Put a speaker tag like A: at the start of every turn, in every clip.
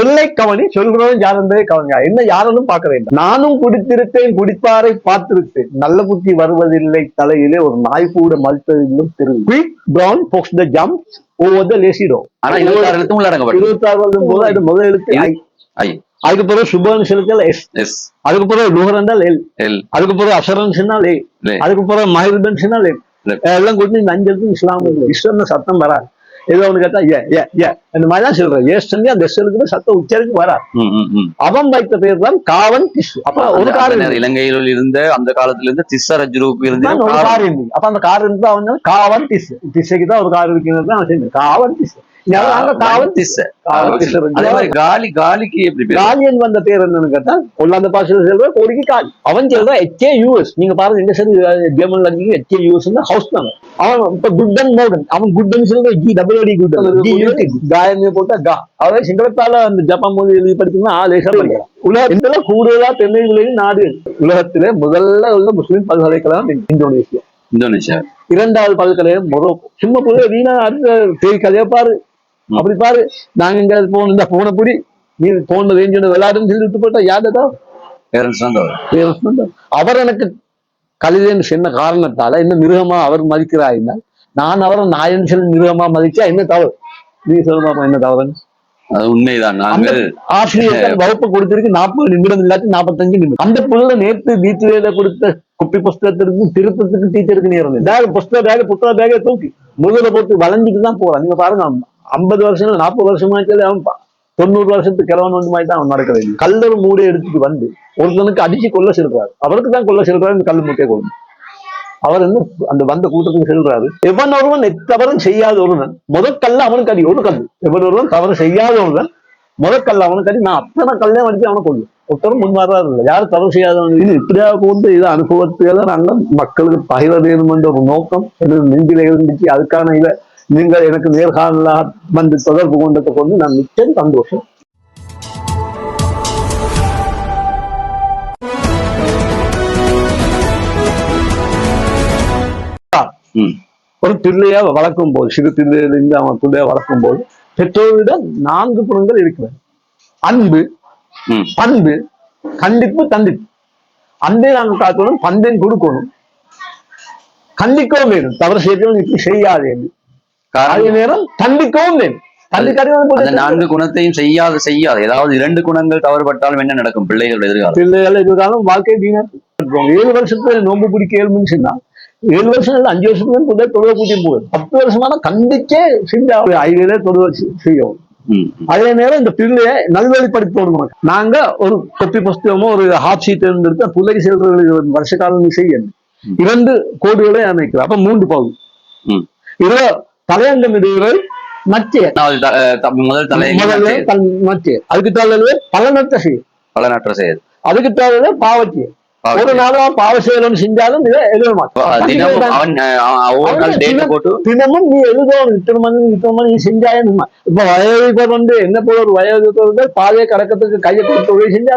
A: சொல்லை கவனி, சொல்றவன் யார் என்பதை கவனியா. என்ன யாரும் பார்க்க வேண்டும். நானும் குடித்திருக்கேன், குடிப்பாரை பார்த்திருக்கேன். நல்ல புத்தி வருவதில்லை தலையிலே, ஒரு நாய் கூட மறுத்ததிலும் திரு. Quick brown fox the jump over the lazy dog.
B: ஆனா 26 உள்ளடங்கப்படும்.
A: 26 போது அது முதல் எழுத்து ஐ. அதுக்கு பிறகு சுபன் செலுத்தல் எஸ். அதுக்கு பிறகு லுஹரண்டல் எல். அதுக்கு பிறகு அசரன்ஸ்னால் ஏ. அதுக்கு பிறகு மஹிர்பன்ஸ்னால் எல்லாம் கூட்டி இந்த 5 எழுத்து இஸ்லாம். இஸ்லாம் சத்தம் வராது. ஏதோ ஒண்ணு கேட்டா இந்த மாதிரிதான் சொல்றேன். ஏஸ்டன்லி அந்த எஸ்எலுக்கு சத்தம் உச்சரிக்கு வரா. அவன் வைத்த பேர் தான் காவன் திஸ். அப்ப ஒரு காரணம்
B: இலங்கையில் இருந்த அந்த காலத்துல இருந்து திஸ்ஸரஜ்ரூப் இருந்து
A: ஒரு கார் இருந்து. அப்ப அந்த கார் இருந்து அவன் காவன் திஸ். திசைக்கு தான் ஒரு கார் இருக்கிறது தான் அவன் காவன் திஸ்.
B: காலிக்கு எப்படி
A: காலியன் வந்த பேர் என்னன்னு கேட்டா கொல்லாந்த பாஷையில சொல்ற கோடிக்கு காலி. அவன் சொல்ற HAUS. நீங்க பாருங்க எங்க சரி ஜெர்மன்ல இருக்கீங்க HAUS ஹவுஸ் தான். அவன் இப்ப குட்டன் மோகன். அவன் குட்டன் சொல்ற GWD குட்டன். காயமே போட்டா கா. அதாவது சிங்களத்தால அந்த ஜப்பான் மொழி எழுதி படிக்கணும்னா லேசா படிக்கலாம். உலகத்துல கூடுதலா தென்னைகளின் நாடு. உலகத்திலே முதல்ல உள்ள முஸ்லிம் பல்கலைக்கழகம் இந்தோனேஷியா. 2வது பல்கலைக்கழகம் மொரோக்கோ. சும்மா போய் வீணா அடுத்த கதையா பாரு. அப்படி பாரு. நாங்க இங்க போன இந்த போன புடி நீ போன ரேஞ்சோட விளையாடுன்னு சொல்லி விட்டு போட்டா யாருதான் அவர் எனக்கு கலிதேன்னு சொன்ன காரணத்தால என்ன மிருகமா அவர் மதிக்கிறாயிருந்தால் நான் அவரை நாயன் சொல்லி மிருகமா மதிச்சா என்ன தவறு? நீ சொல்லுமா என்ன தவறுன்னு?
B: அது உண்மைதான்.
A: ஆசிரியர் வகுப்பு கொடுத்திருக்கு 40 நிமிடம் இல்லாட்டி 45 நிமிடம். அந்த புள்ள நேற்று வீட்டுல கொடுத்த குப்பி புஸ்தகத்திற்கு திருத்தத்துக்கு டீச்சருக்கு நேரம் புத்தக பேக தூக்கி முழுத போட்டு வளைஞ்சிட்டு தான் போறான். நீங்க பாருங்க 50 வருஷம் 40 வருஷமாச்சு அவன் 90 வருஷத்துக்கு கிழவன் வந்து மாதிரி தான் அவன் நடக்க வேண்டும். கல்லர் மூடையை எடுத்துட்டு வந்து ஒருத்தனுக்கு அடிச்சு கொல்ல செல்றாரு. அவருக்கு தான் கொல்ல செல்றாரு. இந்த கல் மூட்டையை கொண்டு அவர் வந்து அந்த வந்த கூட்டத்துக்கு செல்றாரு. எவன் ஒருவன் தவறும் செய்யாத ஒருவன் முதற்கல்ல அவனுக்கு அடி. ஒரு கல். எவன் ஒருவன் தவறு செய்யாத ஒருவன் முதற்கல்ல அவனுக்கு அடி. நான் அத்தனை கல்லே அடிச்சு அவனை கொள்ளும். ஒருத்தரும் முன்வராது இல்லை. யாரும் தவறு செய்யாதவன் இது இப்படியா போந்து இது அனுபவத்துக்கு நாங்கள் மக்களுக்கு பகிர வேணும் என்ற ஒரு நோக்கம் எனக்கு நெஞ்சில இருந்துச்சு. அதுக்கான இதை நீங்கள் எனக்கு நேர்காணலாக வந்து தொடர்பு கொண்டதை கொண்டு நான் நிச்சயம் சந்தோஷம். ஒரு பிள்ளையா வளர்க்கும் போது சிறு பிள்ளையிலிருந்து அவன் பிள்ளையா வளர்க்கும் போது பெற்றோரிடம் 4 குணங்கள் இருக்கிறது. அன்பு, பண்பு, கண்டிப்பு, தண்டிப்பு. அன்பை நாங்கள் காக்கணும், பண்பையும் கொடுக்கணும், கண்டிக்கவும் வேணும். தவறு செய்யணும் இப்படி செய்யாது என்று அதே நேரம் தண்டிக்கவும் வேணும்.
B: 4 குணத்தையும் செய்யாது ஏதாவது 2 குணங்கள் தவறுபட்டாலும் என்ன நடக்கும்? பிள்ளைகள்
A: எதிர்காலம் வாழ்க்கை வீணா. 7 வருஷத்துல நோம்பு பிடிக்க 7 மனுஷன் தான். 7 வருஷம் இல்லை 5 வருஷத்துக்கு தொழிலை கூட்டி போகுது. 10 வருஷமான கண்டிச்சே செஞ்சா ஐடியில தொழில் செய்யும். அதே நேரம் இந்த பிள்ளைய நல்வழிப்படுத்தணும். நாங்க ஒரு கொப்பி புஸ்தகமோ ஒரு ஹாஃப் ஷீட் எடுத்து பிள்ளைக்கு செல்ற வருஷ காலம் செய்யணும். 2 கோடுகளை அமைக்கிறோம். அப்ப 3 பகுதி. இதுல தலையங்கம் இடுகிறது மத்திய அதுக்கு தாழ பலனற்ற செயல் அதுக்கு தாழ பாவத்திய. ஒரு நாளும் பாவ செயல் செஞ்சாலும் இதை எழுத மாட்டோம். தினமும் நீ எழுதணும். இத்தனை மணி செஞ்சாயும் இப்ப வயது வந்து என்ன போல ஒரு வயது பாதையை கடக்கத்துக்கு கையை கொடுத்து உதவி செஞ்சு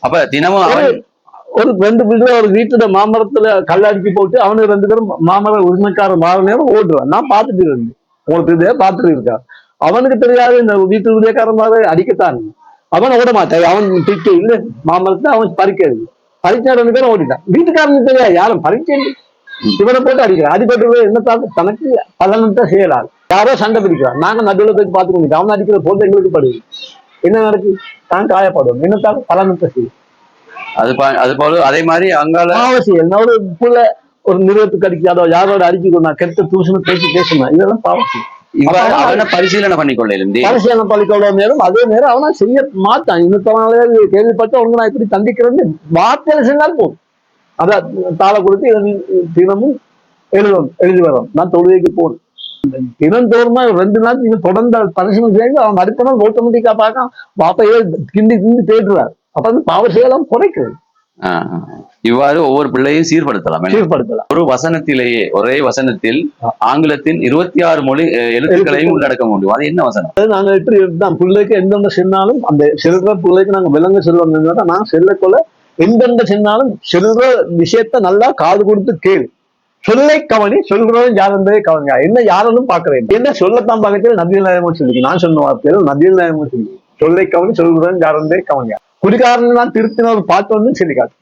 B: அப்ப தினமும்
A: ஒரு 2 பிள்ளை ஒரு வீட்டுல மாமரத்துல கல்லடிச்சு போட்டு அவனுக்கு 2 பேரும் மாமர உரிமைக்கார மாற நேரம் ஓடுறான். நான் பார்த்துட்டு இருந்தேன். உங்களுக்கு இதே பார்த்துட்டு இருக்கா. அவனுக்கு தெரியாது இந்த வீட்டு உதயக்காரமாக அடிக்கத்தான். அவன் ஓட மாட்டான். அவன் திட்டு இல்லை மாமரத்தை அவன் பறிக்கிறது. பறிச்சா 2 பேரும் ஓடிட்டான். வீட்டுக்காரனுக்கு தெரியாது யாரும் பறிச்சேன். இவனை போட்டு அடிக்கிறான். அடிப்பட்டு என்ன தனக்கு பலனத்தை செய்யலாது. யாரோ சண்டை பிடிக்கிறான். நாங்க நடுவில் போய் பார்த்து கொண்டு அவன் அடிக்கிற போது எங்களுக்கு படுது. என்ன நடக்கு? தான் காயப்படுவோம். என்னத்தாக பலனத்தை செய்யும்.
B: அது போல அதே மாதிரி அங்கால
A: அவசியம் ஒரு புள்ள ஒரு நிறுவனத்துக்கு அடிக்காதோ யாரோட அடிச்சுக்கொண்டா கெட்ட தூசணம் பேசணும். இதெல்லாம் பாவசியம்.
B: அவனை பரிசீலனை பண்ணிக்கொள்ள
A: நேரம் அதே நேரம் அவனா செய்ய மாட்டான். இன்னொரு கேள்விப்பட்ட உனக்கு நான் இப்படி தண்டிக்கிறேன்னு வார்த்தையில செஞ்சாலும் போதும். அதான் தாளை கொடுத்து தினமும் எழுதி வரோம். நான் தொழுகைக்கு போறேன். தினந்தோறுமா 2 நாள் நீங்க தொடர்ந்து பரிசீலனை செய்து அவன் அடுத்த நாள் ஆட்டோமேட்டிக்கா பார்க்க வாப்பையே கிண்டி தேடுறாரு. அப்ப வந்து பாவ செயலாம் குறைக்கிறது.
B: இவ்வாறு ஒவ்வொரு பிள்ளையும் சீர்படுத்தலாம். ஒரு வசனத்திலேயே ஒரே வசனத்தில் ஆங்கிலத்தின் 26 மொழி எழுத்துக்களையும் உள்ளடக்க முடியும். அது என்ன வசனம்?
A: நாங்க எப்படி தான் பிள்ளைக்கு எந்தெந்த சென்னாலும் அந்த செல்ற பிள்ளைக்கு நாங்க விலங்கு செல்வாங்க. நான் செல்லக்கொள்ள எந்தெந்த சென்னாலும் செல்ற விஷயத்த நல்லா காது கொடுத்து கேளு. சொல்லை கவனி, சொல்கிறவன் யார் என்பதை கவனிங்க. என்ன யாரும் பார்க்கிறேன், என்ன சொல்லத்தான் பார்க்கறது நபிகள் நாயகமும் சொல்லி, நான் சொன்ன வார்த்தைகள் நபிகள் நாயகமும் சொல்லி, சொல்லை கவனி, சொல்கிறவன் யார் என்பதை கவனிங்க. குடிகாரன் நான் திருத்தின ஒரு பாட்டு வந்து சொல்லி காட்டு.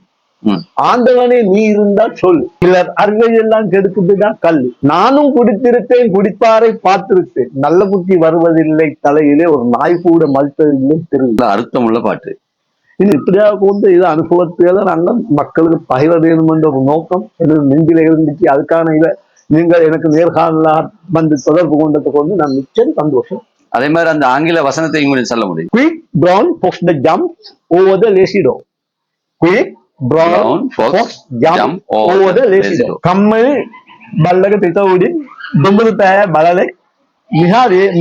A: ஆண்டவனே நீ இருந்தால் சொல், சிலர் அறிவையெல்லாம் கெடுக்குதுதான் கல். நானும் குடித்திருத்தேன், குடிப்பாரை பார்த்திருத்தேன், நல்ல புத்தி வருவதில்லை தலையிலே, ஒரு நாய் கூட மறுத்ததில்லை தெரு.
B: அர்த்தம் உள்ள பாட்டு.
A: இது இப்படியாக கொண்டு இது அனுபவத்தையெல்லாம் நாங்கள் மக்களுக்கு பகிர வேணும் என்ற ஒரு நோக்கம் எனக்கு நெஞ்சில இருந்துச்சு. அதுக்கான இதை நீங்கள் எனக்கு நேர்காணலாக வந்து தொடர்பு கொண்டதை கொண்டு நான் நிச்சயம் சந்தோஷம்.
B: அதே மாதிரி அந்த ஆங்கில வசனத்தை இங்கிலீஷ் சொல்ல முடியும்.
A: Quick brown fox the jump over the lazy dog. Quick brown fox jump over the lazy dog. කම්මල් බල්ලක පිට උඩින් දුඹුරු පෑ බලලෙක්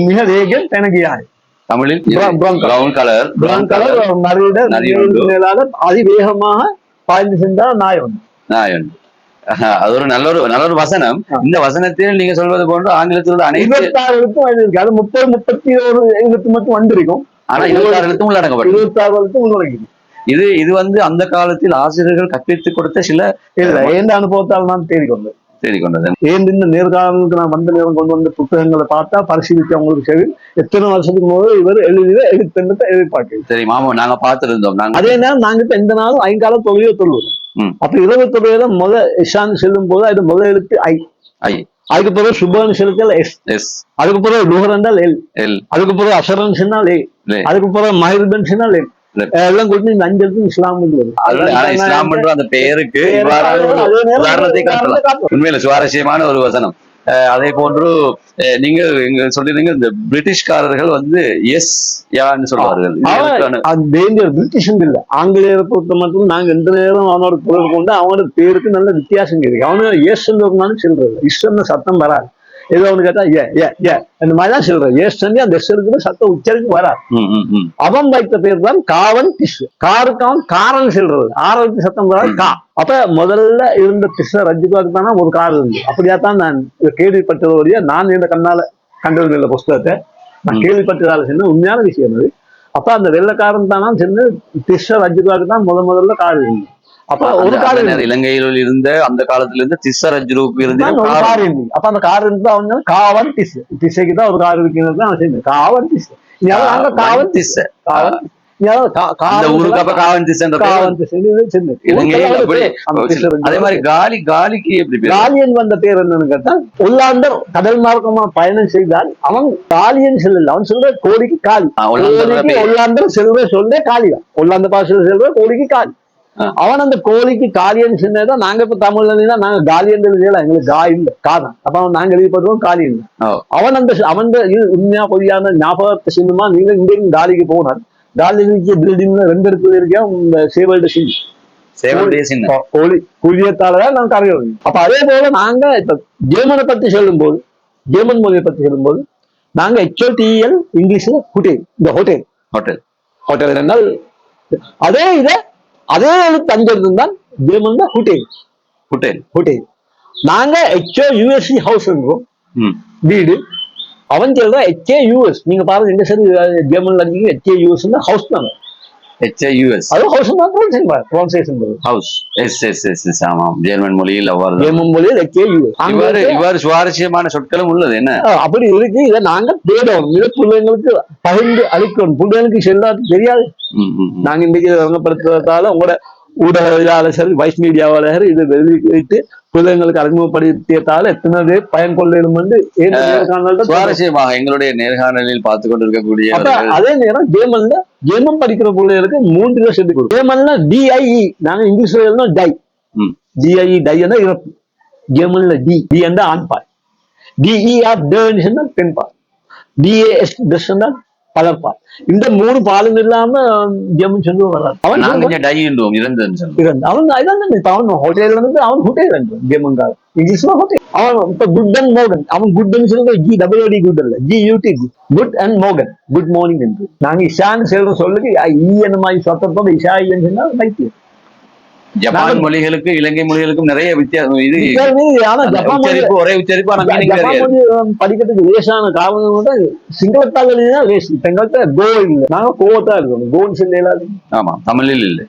A: மிக வேகம் பென ගියායි.
B: தமிழில்
A: பிரவுன் கலர் மேலாக அதிவேகமாக பாய்ந்து சென்றால் நாய் ஒன்று.
B: நாய் ஒன்று. அது ஒரு நல்ல ஒரு வசனம். இந்த வசனத்தில் நீங்க சொல்வது போன்று ஆங்கிலத்தோட அனைத்து
A: 26 எழுத்தும் இருக்கு. அது 30-31 எழுத்து மட்டும் வந்திருக்கும்.
B: ஆனா 26 எழுத்தும் உள்ளடக்கப்படும்.
A: 26 எழுத்தும் உள்ளடங்கிடும்.
B: இது வந்து அந்த காலத்தில் ஆசிரியர்கள் கற்பித்துக் கொடுத்த சில
A: எந்த அனுபவத்தால் நான் தேடிக்கொண்டேன். ஏன் இந்த நேர்காணலுக்கு நான் வந்த நேரம் கொண்டு வந்த புத்தகங்களை பார்த்தா பரிசீலிச்சு அவங்களுக்கு சரி எத்தனை வருஷத்துக்கு போது இவர் எழுதிய எழுத்தெண்ணத்தை எதிர்பார்க்க.
B: சரி மாமா நாங்க பார்த்திருந்தோம்.
A: அதே நேரம் நாங்க இப்ப எந்த நாளும் ஐங்கால தொழிலை சொல்லுவோம். அப்ப 20 தொழில இஷான் செல்லும் போது அது முதல் எழுத்து ஐ. அதுக்கு பிறகு சுபன் செலுத்தல் எஸ். அதுக்கு பிறகு லுஹர் என்றால் எல். அதுக்கு பிறகு அசரன் சொன்னால் ஏ. அதுக்கு பிறகு மஹிர்பன் சொன்னால் எல். எல்லாம் கொடுத்து இந்த 5 எழுத்து இஸ்லாம்
B: இஸ்லாம் அந்த பெயருக்கு உதாரணத்தை காட்டலாம். உண்மையில சுவாரஸ்யமான ஒரு வசனம். அதே போன்று நீங்க சொல்லிருந்தீங்க இந்த பிரிட்டிஷ்காரர்கள் வந்து எஸ் யான்னு சொல்லுவார்கள்.
A: பிரிட்டிஷ் இல்ல, ஆங்கிலேயரை பொறுத்த மட்டும் நாங்க எந்த நேரம் அவனோட குரல் கொண்டு அவனோட பேருக்கு நல்ல வித்தியாசம் இருக்கு. அவனு எஸ் சொல்றது இஷ்டம் சத்தம் வராது. ஏதோ ஒண்ணு கேட்டா இந்த மாதிரிதான் சொல்றேன். ஏஸ் அந்த எஸ் இருக்கிற சத்தம் உச்சரிக்கு வராது. அவன் வைத்த பேர் தான் காவன் திஸ். காருக்கு அவன் காரன் சொல்றது, ஆரோக்கிய சத்தம் வராது கா. அப்ப முதல்ல இருந்த திச ரஜினிகாவுக்கு தானே ஒரு கார் இருந்து. அப்படியாத்தான் நான் கேள்விப்பட்டதோடைய நான் இந்த கண்ணால கண்டது இல்லை புஸ்தகத்தை நான் கேள்விப்பட்டதால சொன்ன உண்மையான விஷயம் அது. அப்ப அந்த வெள்ளக்காரன் தானா சென்று திச ரஜினிகாவுக்கு தான் முதல்ல கார் இருந்து. அப்ப ஒரு கார்
B: இலங்கையில் இருந்த அந்த காலத்துல இருந்து திசரஜ்ரூப் இருந்து
A: கார் இருந்து. அப்ப அந்த கார் இருந்து அவங்க காவன் திசு திசைக்கு தான் ஒரு கார் இருக்கிறது தான் செய்யணும். காவன் திசு காவன் திசை
B: அதே மாதிரி காலிக்கு எப்படி
A: காலியன் வந்த பேர் என்னன்னு கேட்டா ஒல்லாந்தர் கடல் மார்க்கமா பயணம் செய்தால் அவன் காலியன் செல்லல. அவன் சொல்ற கோடிக்கு காலி. ஒல்லாந்தர் செல்வ சொல்ற காலிதான். ஒல்லாந்த பாசையில் செல்வ கோடிக்கு காலி. அவன் அந்த கோழிக்கு காலியன் சொன்னதான் நாங்க இப்ப தமிழ்ல நாங்க காலியன் எழுதியலாம். எங்களுக்கு கா இல்ல காதான். அப்ப அவன் நாங்க எழுதிப்படுறோம் காலியன். அவன் அவன் உண்மையா பொய்யான ஞாபகத்தை சின்னமா நீங்க இங்க காலிக்கு போனார். காலிக்கு பில்டிங் 2 இடத்துல இருக்கேன். இந்த கோழி குழியத்தாலதான் நாங்க கரையோம். அப்ப அதே போல நாங்க இப்ப ஜெர்மனை பத்தி சொல்லும் போது, ஜெர்மன் மொழியை பத்தி சொல்லும் போது நாங்க HOTEL இங்கிலீஷ்ல ஹோட்டல். இந்த ஹோட்டல் என்றால் அதே எழுத்து 5 எழுத்து தான் ஜெர்மன்ல ஹோட்டல். நாங்க HOUSE ஹவுஸ் என்றோம் வீடு. அவன் சொல்ற HAUS. நீங்க பாருங்க எங்க சரி ஜெர்மன்ல இருக்கீங்க HAUS ஹவுஸ் தாங்க.
B: HAUS
A: அது ஹவுஸ் தான் ப்ரொனன்சியேஷன்
B: ஹவுஸ். எஸ் ஆமாம். ஜெர்மன் மொழியில்
A: ஜெர்மன் மொழியில் HAUS.
B: இவ்வாறு சுவாரஸ்யமான சொற்களும் உள்ளது. என்ன
A: அப்படி இருக்கு. இதை நாங்க தேடணும். இதை பிள்ளைங்களுக்கு பகிர்ந்து அளிக்கணும். பிள்ளைங்களுக்கு செல்ல தெரியாது. நாங்க இன்றைக்கு வழங்கப்படுத்துறதால உங்களோட ஊடகவியலாளர் சரி வைஸ் மீடியாவாளர் இதை வெளியிட்டு பிள்ளைங்களுக்கு அறிமுகப்படுத்தியதால எத்தனை பேர் பயன் கொள்ளும் என்று
B: சுவாரஸ்யமாக எங்களுடைய நேர்காணலில் பார்த்து கொண்டிருக்கக்கூடிய.
A: அதே நேரம் ஜெர்மன் படிக்கிற பிள்ளைகளுக்கு 3 வருஷம் சொல்லிக் கொடுக்கும். ஜெர்மன்ல DIE நாங்க இங்கிலீஷ்ல டை. DIE டை என்ன இறப்பு. ஜெர்மன்ல டி என்ற ஆண்பால். DER பெண்பால். DAS பலர்பால். இந்த 3 பாலும் இல்லாம ஜெர்மன் சொல்லி வராது. அவன் ஹோட்டல் அவன் ஹோட்டல் ஜெர்மன்கார இங்கிலீஷ்ல ஹோட்டல். அவன் இப்ப குட் அண்ட் மோகன். அவன் குட் சொல்ற GWD குட் இல்ல GUT குட் அண்ட் மோகன் குட் மார்னிங் என்று. நாங்க இஷான்னு சொல்ற சொல்லுக்கு என்ன மாதிரி சத்தத்தோட இஷா சொன்னா வைத்தியம்.
B: ஜப்பான் மொழிகளுக்கு இலங்கை மொழிகளுக்கும் நிறைய வித்தியாசம். இது ஒரே உச்சரிப்பு.
A: படிக்கிறதுக்கு லேசான காரணம் சிங்களத்தால் லேஸ். எங்கள்கிட்ட கோ இல்லை. நாங்க கோவத்தா இருக்கணும். கோன்னு சொல்லி.
B: ஆமா தமிழில் இல்லை.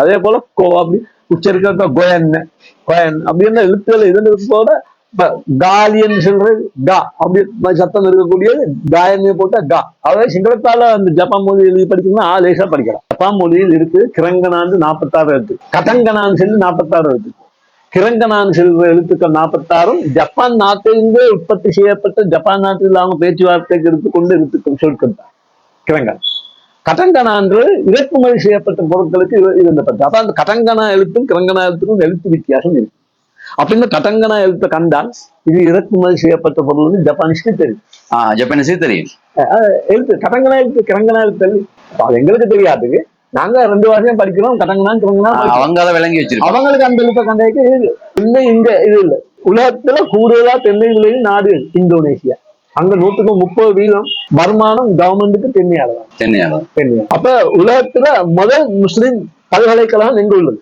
A: அதே போல கோ அப்படி உச்சரிக்கிறத கோயன்னு அப்படின்னா எழுத்துக்கள் இது போல இப்ப காலின்னு சொல்றது கா அப்படி சத்தம் இருக்கக்கூடியது காயமே போட்டா கா. அதாவது சிங்களத்தால அந்த ஜப்பான் மொழி எழுதி படிக்கணும்னா லேசா படிக்கலாம். ஜப்பான் மொழியில் இருக்கு கிரங்கனான்னு 46 எழுத்து, கதங்கனான்னு சொல்லி 46 எழுத்து. கிரங்கனான் செல்வ எழுத்துக்கள் 46, ஜப்பான் நாட்டிலிருந்து உற்பத்தி செய்யப்பட்ட ஜப்பான் நாட்டில் அவங்க பேச்சுவார்த்தைக்கு எடுத்துக்கொண்டு எழுத்துக்கள் சொற்கள் தான் கிரங்கன். கட்டங்கனான்று இறக்குமதி செய்யப்பட்ட பொருட்களுக்கு இருந்தப்பட்ட. அப்ப அந்த கட்டங்கனா எழுத்தும் கிரங்கனா எழுத்துக்கும் எழுத்து வித்தியாசம் இருக்கு. அப்படின்னு கட்டங்கனா எழுத்தை கண்டால் இது இறக்குமதி செய்யப்பட்ட பொருள் வந்து ஜப்பானிஸ்க்கு தெரியும்.
B: ஜப்பானிஸுக்கு தெரியும்
A: எழுத்து கட்டங்கனா எழுத்து கிரங்கனா எழுத்து அது எங்களுக்கு தெரியாது. நாங்க 2 வருஷம் படிக்கிறோம் கட்டங்கனா கிரங்கனா.
B: அவங்கள விளங்கி வச்சிருக்கோம்.
A: அவங்களுக்கு அந்த எழுத்த கண்டைக்கு தென்னை இங்க இது இல்லை. உலகத்துல கூடுதலா தென்னை விளையும் நாடு இந்தோனேசியா. அங்க 130% வருமானம் கவர்மெண்ட்டுக்கு தென்னையாளர். அப்ப உலகத்துல முதல் முஸ்லிம் பல்கலைக்கழகம் எங்க உள்ளது?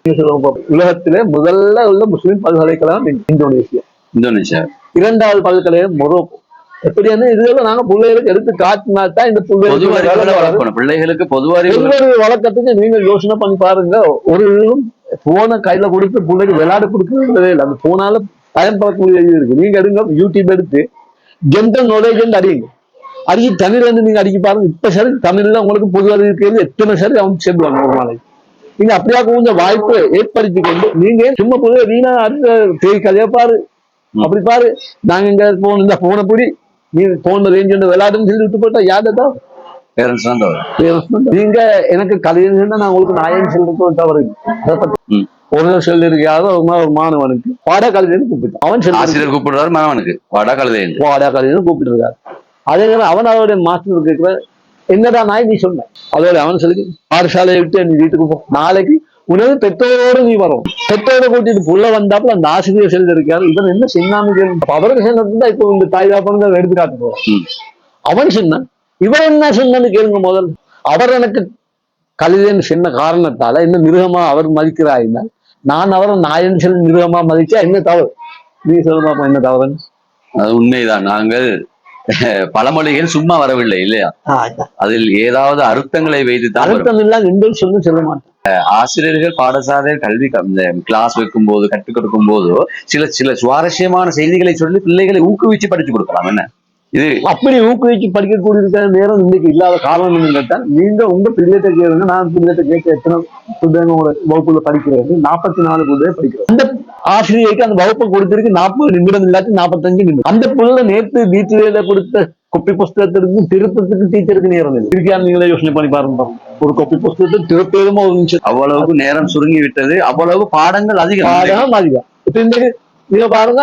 A: உலகத்திலே முதல்ல உள்ள முஸ்லிம் பல்கலைக்கழகம் இந்தோனேசியா. 2வது பல்கலைக்கழகம் மொரோக்கோ. எப்படியான இதுல நாங்க பிள்ளைகளுக்கு எடுத்து காட்டினாத்தான் இந்த
B: பிள்ளைகளுக்கு பொதுவாக
A: வழக்கத்துக்கு நீங்க யோசனை பண்ணி பாருங்க. ஒரு போனை கையில கொடுத்து பிள்ளைக்கு விளையாட கொடுக்கறதே இல்லை. அந்த போனால பயன்படக்கூடிய இது இருக்கு. நீங்க எடுங்க யூடியூப் எடுத்து ஜென்ரல் நாலேஜ் அடிங்க. அடிக்கி தமிழ்ல இருந்து நீங்க அடிக்க பாருங்க. இப்ப சரி தமிழ்ல உங்களுக்கு பொது அறிவு கேள்வி எத்தனை சரி அவங்க சேர்ந்துவாங்க ஒரு நாளைக்கு. நீங்க அப்படியா கொஞ்சம் வாய்ப்பு ஏற்படுத்தி கொண்டு நீங்க சும்மா பொதுவாக வீணா அடுத்த கதையா பாரு அப்படி பாரு. நாங்க இங்க போன் இந்த போனை பிடி நீ போன் ரேஞ்ச் விளையாடுன்னு சொல்லி விட்டு போட்டா யாருதான் நீங்க எனக்கு கலைஞர் நான் உங்களுக்கு நாயன் சொல்றது தவறு. அதை பத்தி ஒரு செல் இருக்காத ஒரு மாணவனுக்கு பாடா கலைஞர் கூப்பிட்டு அவன்
B: ஆசிரியர் கூப்பிடுறாரு மாணவனுக்கு பாடா
A: கலைஞர் கூப்பிட்டு இருக்காரு. அதே நேரம் அவன் அவருடைய மாஸ்டர் கேட்கிற என்னடா நாய் நீ சொன்ன அதோட அவன் சொல்லி பாடசாலையை விட்டு நீ வீட்டுக்கு போ. நாளைக்கு உனது பெற்றோரோடு நீ வரும். பெற்றோரை கூட்டிட்டு புள்ள வந்தாப்புல அந்த ஆசிரியர் செல் இருக்காரு. இவன் என்ன செய்யலாம்னு அவருக்கு சொன்னதுதான் இப்போ இந்த தாய் தாப்பன்னு எடுத்து காட்ட போறான். அவன் சொன்னான் இவன் என்ன சொன்னு கேளுங்க முதல்ல. அவர் எனக்கு கலிதன் சொன்ன காரணத்தால என்ன மிருகமா அவர் மதிக்கிறாயிருந்தா நான் அவரை நாயன் சொல்லி மிருகமா மதிச்சா என்ன தவறு? நீ சொல்லுமா என்ன தவறுன்னு?
B: அது உண்மைதான். நாங்கள் பழமொழிகள் சும்மா வரவில்லை இல்லையா? அதில் ஏதாவது அர்த்தங்களை வைத்து
A: அர்த்தம் இல்லாம என்று சொல்லி சொல்ல மாட்டேன்.
B: ஆசிரியர்கள் பாடசாலை கல்வி கிளாஸ் வைக்கும் போது கற்றுக் கொடுக்கும் போது சில சுவாரஸ்யமான செய்திகளை சொல்லி பிள்ளைகளை ஊக்குவிச்சு படிச்சு கொடுக்கலாம். என்ன இது
A: அப்படி ஊக்குவிச்சு படிக்கக்கூடிய நேரம் இன்னைக்கு இல்லாத காரணம் என்னன்னு கேட்டா நீங்க உங்க பிள்ளைகிட்ட கேளுங்க. நான் பிள்ளைகிட்ட கேட்க எத்தனை புத்தகங்களோட வகுப்புல படிக்கிறது 44 புத்தகம் படிக்கிறேன். அந்த ஆசிரியருக்கு அந்த வகுப்பை கொடுத்திருக்கு 40 நிமிடம் இல்லாட்டி 45 நிமிடம். அந்த புள்ள நேற்று வீட்டுல கொடுத்த கொப்பி புஸ்தகத்திற்கு திருத்தத்துக்கு டீச்சருக்கு நேரம் இல்லை. இருக்காரு நீங்களே யோசனை பண்ணி பாருங்க. ஒரு கொப்பி புஸ்தகத்தை திருப்பதும் ஒரு நிமிஷம்.
B: அவ்வளவுக்கு நேரம் சுருங்கி விட்டது. அவ்வளவு பாடங்கள் அதிகம்.
A: இப்ப இன்னைக்கு நீங்க பாருங்க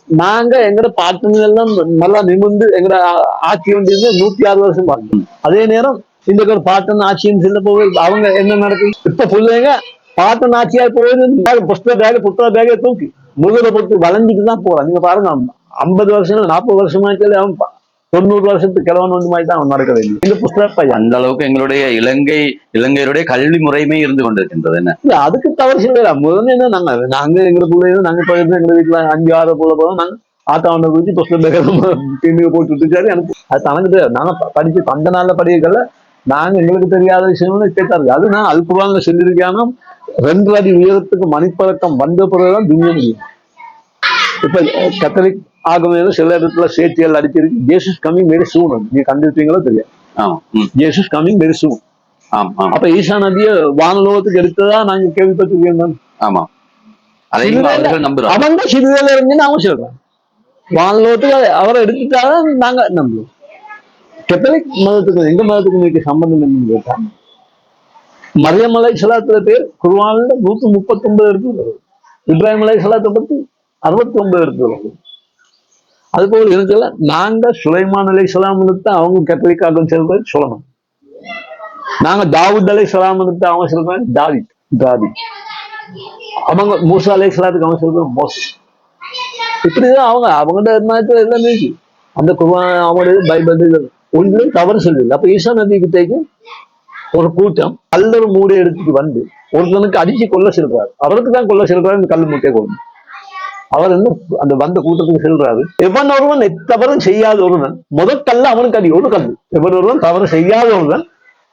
A: நாங்க எங்கட பாட்டுகள் எல்லாம் நல்லா நிமிர்ந்து எங்கட ஆட்சி வேண்டியது 106 வருஷம் பாட்டு. அதே நேரம் இந்த ஒரு பாட்டன் ஆட்சின்னு சொல்ல போது அவங்க என்ன நடக்குது? இப்ப பிள்ளைங்க பாட்டன் ஆட்சியா போகுது புத்தக பேக தூக்கி முழுவதை பொறுத்து வளைஞ்சிட்டு தான் போறான். நீங்க பாருங்க 50 வருஷம் 40 வருஷமாச்சு அவன் 90 வருஷத்துக்கு கிழவன் வந்து மாதிரி தான் அவன் நடக்க வேண்டும். இந்த புஸ்தக
B: அந்த அளவுக்கு எங்களுடைய இலங்கையுடைய கல்வி முறைமை இருந்து கொண்டிருக்கின்றது. என்ன
A: இல்ல அதுக்கு தவறு சொல்லலாம். முதல்ல என்ன நாங்க எங்க பிள்ளைங்க நாங்க போயிருந்தோம். எங்க வீட்டுல 5-6 போல போதும் நாங்க ஆத்தாவண்ட குறிச்சு புஸ்தகம் போட்டு சரி எனக்கு அது தனக்கு நாங்க படிச்சு அந்த நாள்ல படிக்கல. நாங்க எங்களுக்கு தெரியாத விஷயம்னு கேட்டாரு. அது நான் அது புறாங்க சொல்லியிருக்கானா 2 அடி உயரத்துக்கு மணிப்பழக்கம் வந்த பிறகுதான் துணிய முடியும். இப்ப கத்தலிக் ஆகவே சில இடத்துல சேர்த்தியல் அடிச்சிருக்கு. Jesus coming very soon. நீங்க கண்டிருப்பீங்களோ தெரியும். Jesus coming very soon. அப்ப ஈசா நதிய வானலோகத்துக்கு எடுத்ததா நாங்க கேள்விப்பட்டிருக்கோம். அவங்க சிறுதல இருந்துன்னு அவங்க சொல்றாங்க. வானலோகத்துக்கு அவரை எடுத்துட்டாதான் நாங்க நம்புவோம். கத்தலிக் மதத்துக்கு எங்க மதத்துக்கு இன்னைக்கு சம்பந்தம் என்னன்னு கேட்டா மரியம் அலைஹிஸ்ஸலாத்துல பேர் குர்ஆன்ல 139 இருக்கு. இப்ராஹிம் அலைஹிஸ்ஸலாத்தை பத்தி 69 இருக்கு. அது போல இருக்குல்ல. நாங்க சுலைமான் அலைஹிஸ்ஸலாம் அவங்க கத்தலிக்காக சொல்றது சொல்லணும். நாங்க தாவூத் அலைஹிஸ்ஸலாம் அவங்க சொல்றாங்க தாவீத். அவங்க மூசா அலைஹிஸ்ஸலாத்துக்கு அவங்க சொல்றது மோசஸ். இப்படிதான் அவங்கள்ட்ட எல்லாமே இருக்கு. அந்த குர்ஆன் அவங்களுடைய பைபிள் ஒன்றும் தவறு சொல்லல. அப்ப ஈசா நதி கிட்டேக்கு ஒரு கூட்டம் கல்லர் மூடை எடுத்துட்டு வந்து ஒருத்தனுக்கு அடிச்சு கொல்ல செல்றாரு. அவருக்கு தான் கொல்ல செல்றாரு. இந்த கல் மூட்டையை கொண்டு அவர் வந்து அந்த வந்த கூட்டத்துக்கு செல்றாரு. எவன் ஒருவன் தவறு செய்யாத ஒருவன் முதற்கல்ல அவனுக்கு அடி. ஒரு கல் எவன் ஒருவன் தவறு செய்யாத ஒருவன்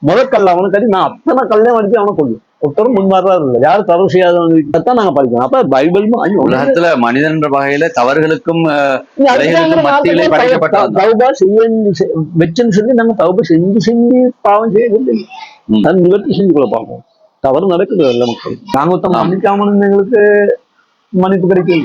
A: முதற்கல்ல அவனுக்கு அடி. நான் அத்தனை கல்லையும் அடிச்சு அவனை கொள்ளும். ஒருத்தரும் முன்மாறாரு இல்லை. யாரும் தவறு செய்யாதவங்க நாங்க படிக்கணும். அப்ப பைபிளும்
B: உலகத்துல மனிதன் என்ற வகையில தவறுகளுக்கும் பிழைகளுக்கும் மத்தியிலே படைக்கப்பட்டவன் தான்.
A: தௌபா வச்சுன்னு சொல்லி நாங்க தௌபா செஞ்சு பாவம் செய்யறது அது நிவர்த்தி செஞ்சு கொள்ள பார்ப்போம். தவறு நடக்குது இல்லை மக்கள். நாங்க ஒருத்தவங்க மன்னிக்காம எங்களுக்கு மன்னிப்பு கிடைக்கல.